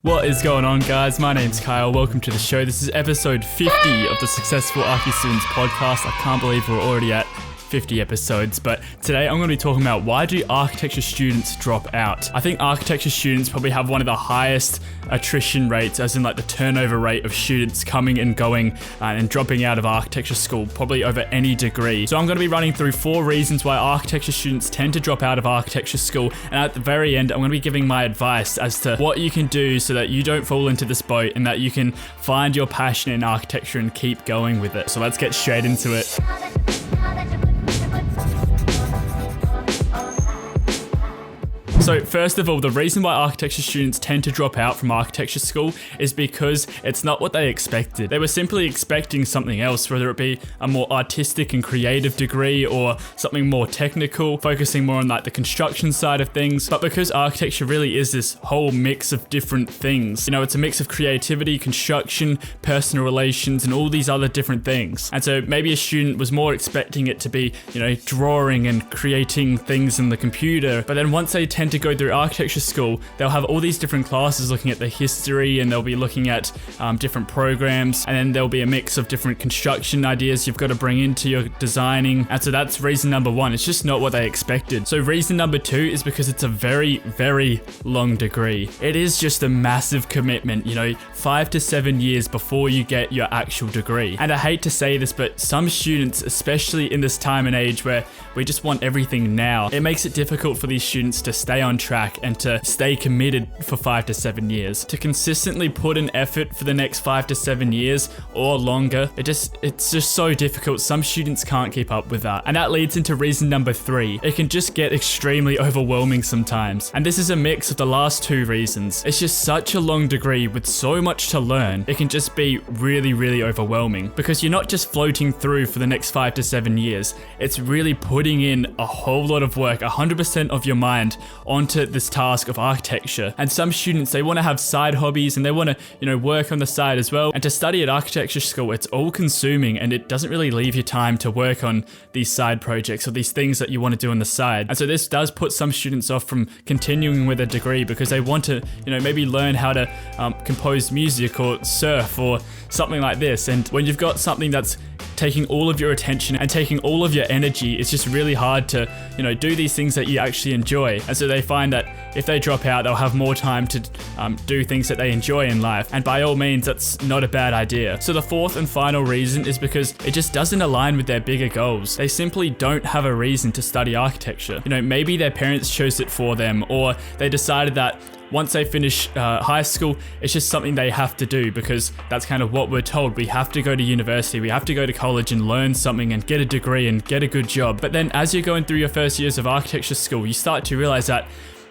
What is going on, guys? My name's Kyle. Welcome to the show. This is episode 50 of the Successful Archi Students podcast. I can't believe we're already at 50 episodes, but today I'm going to be talking about why do architecture students drop out. I think architecture students probably have one of the highest attrition rates, as in like the turnover rate of students coming and going and dropping out of architecture school, probably over any degree. So I'm going to be running through 4 reasons why architecture students tend to drop out of architecture school, and at the very end I'm going to be giving my advice as to what you can do so that you don't fall into this boat and that you can find your passion in architecture and keep going with it. So let's get straight into it. So first of all, the reason why architecture students tend to drop out from architecture school is because it's not what they expected. They were simply expecting something else, whether it be a more artistic and creative degree or something more technical, focusing more on like the construction side of things. But because architecture really is this whole mix of different things, you know, it's a mix of creativity, construction, personal relations, and all these other different things. And so maybe a student was more expecting it to be, you know, drawing and creating things in the computer. But then once they tend to go through architecture school, they'll have all these different classes looking at the history, and they'll be looking at different programs, and then there'll be a mix of different construction ideas you've got to bring into your designing. And so that's reason number 1. It's just not what they expected. So reason number 2 is because it's a very, very long degree. It is just a massive commitment, you know, 5 to 7 years before you get your actual degree. And I hate to say this, but some students, especially in this time and age where we just want everything now, it makes it difficult for these students to stay on track and to stay committed for 5 to 7 years. To consistently put an effort for the next 5 to 7 years or longer, it's just so difficult. Some students can't keep up with that. And that leads into reason number 3. It can just get extremely overwhelming sometimes. And this is a mix of the last 2 reasons. It's just such a long degree with so much to learn. It can just be really, really overwhelming because you're not just floating through for the next 5 to 7 years. It's really putting in a whole lot of work, 100% of your mind onto this task of architecture. And some students, they want to have side hobbies and they want to, you know, work on the side as well. And to study at architecture school, it's all consuming and it doesn't really leave you time to work on these side projects or these things that you want to do on the side. And so this does put some students off from continuing with a degree because they want to, you know, maybe learn how to compose music or surf or something like this. And when you've got something that's taking all of your attention and taking all of your energy, it's just really hard to, you know, do these things that you actually enjoy. And so they find that if they drop out, they'll have more time to do things that they enjoy in life. And by all means, that's not a bad idea. So the 4th and final reason is because it just doesn't align with their bigger goals. They simply don't have a reason to study architecture. You know, maybe their parents chose it for them, or they decided that once they finish high school, it's just something they have to do because that's kind of what we're told. We have to go to university, we have to go to college and learn something and get a degree and get a good job. But then as you're going through your first years of architecture school, you start to realize that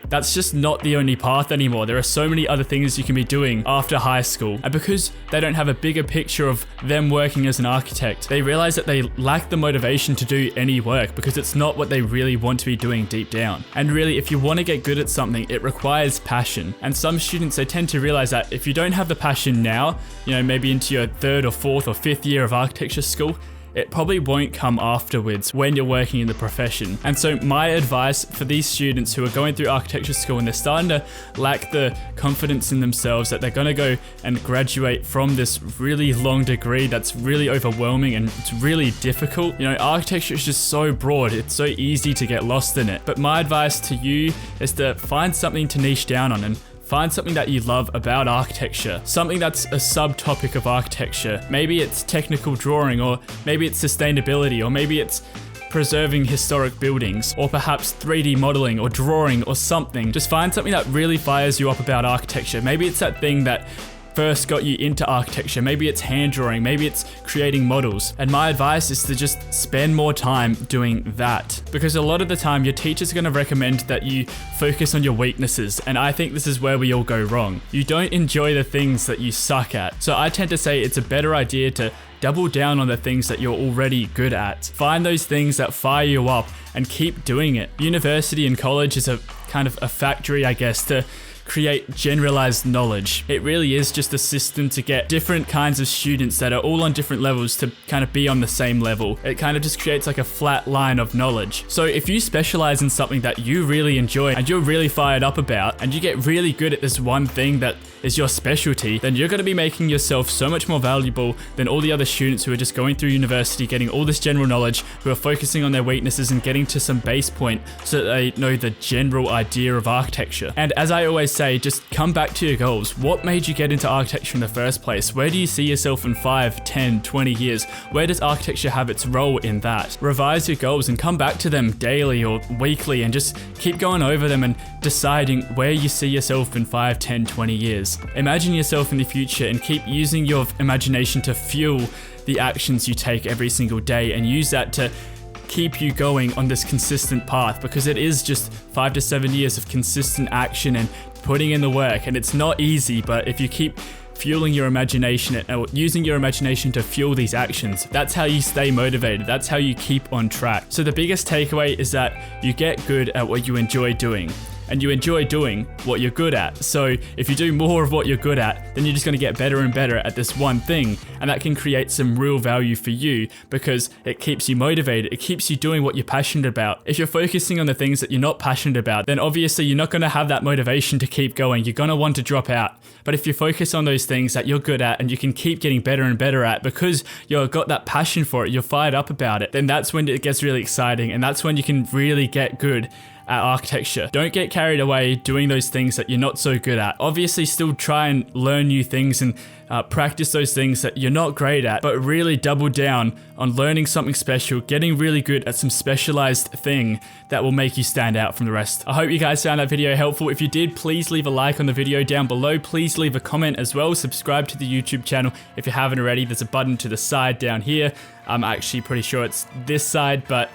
that's just not the only path anymore. There are so many other things you can be doing after high school. And because they don't have a bigger picture of them working as an architect, they realize that they lack the motivation to do any work because it's not what they really want to be doing deep down. And really, if you want to get good at something, it requires passion. And some students, they tend to realize that if you don't have the passion now, you know, maybe into your 3rd or 4th or 5th year of architecture school, it probably won't come afterwards when you're working in the profession. And so my advice for these students who are going through architecture school and they're starting to lack the confidence in themselves that they're going to go and graduate from this really long degree that's really overwhelming and it's really difficult. You know, architecture is just so broad. It's so easy to get lost in it. But my advice to you is to find something to niche down on and find something that you love about architecture, something that's a subtopic of architecture. Maybe it's technical drawing, or maybe it's sustainability, or maybe it's preserving historic buildings, or perhaps 3D modeling or drawing or something. Just find something that really fires you up about architecture. Maybe it's that thing that first got you into architecture. Maybe it's hand drawing, maybe it's creating models. And my advice is to just spend more time doing that, because a lot of the time your teacher's going to recommend that you focus on your weaknesses, and I think this is where we all go wrong. You don't enjoy the things that you suck at. So I tend to say it's a better idea to double down on the things that you're already good at. Find those things that fire you up and keep doing it. University and college is a kind of a factory, I guess, to create generalized knowledge. It really is just a system to get different kinds of students that are all on different levels to kind of be on the same level. It kind of just creates like a flat line of knowledge. So if you specialize in something that you really enjoy and you're really fired up about, and you get really good at this one thing that is your specialty, then you're going to be making yourself so much more valuable than all the other students who are just going through university, getting all this general knowledge, who are focusing on their weaknesses and getting to some base point so that they know the general idea of architecture. And as I always say, just come back to your goals. What made you get into architecture in the first place? Where do you see yourself in 5, 10, 20 years? Where does architecture have its role in that? Revise your goals and come back to them daily or weekly and just keep going over them and deciding where you see yourself in 5, 10, 20 years. Imagine yourself in the future and keep using your imagination to fuel the actions you take every single day, and use that to keep you going on this consistent path, because it is just 5 to 7 years of consistent action and putting in the work, and it's not easy, but if you keep fueling your imagination and using your imagination to fuel these actions, that's how you stay motivated. That's how you keep on track. So the biggest takeaway is that you get good at what you enjoy doing, and you enjoy doing what you're good at. So if you do more of what you're good at, then you're just gonna get better and better at this one thing, and that can create some real value for you because it keeps you motivated. It keeps you doing what you're passionate about. If you're focusing on the things that you're not passionate about, then obviously you're not gonna have that motivation to keep going. You're gonna want to drop out. But if you focus on those things that you're good at and you can keep getting better and better at because you've got that passion for it, you're fired up about it, then that's when it gets really exciting, and that's when you can really get good at architecture. Don't get carried away doing those things that you're not so good at. Obviously still try and learn new things and practice those things that you're not great at, but really double down on learning something special, getting really good at some specialized thing that will make you stand out from the rest. I hope you guys found that video helpful. If you did, please leave a like on the video down below. Please leave a comment as well. Subscribe to the YouTube channel if you haven't already. There's a button to the side down here. I'm actually pretty sure it's this side, but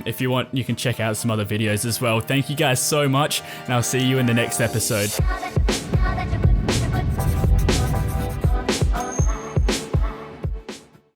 if you want, you can check out some other videos as well. Thank you guys so much, and I'll see you in the next episode.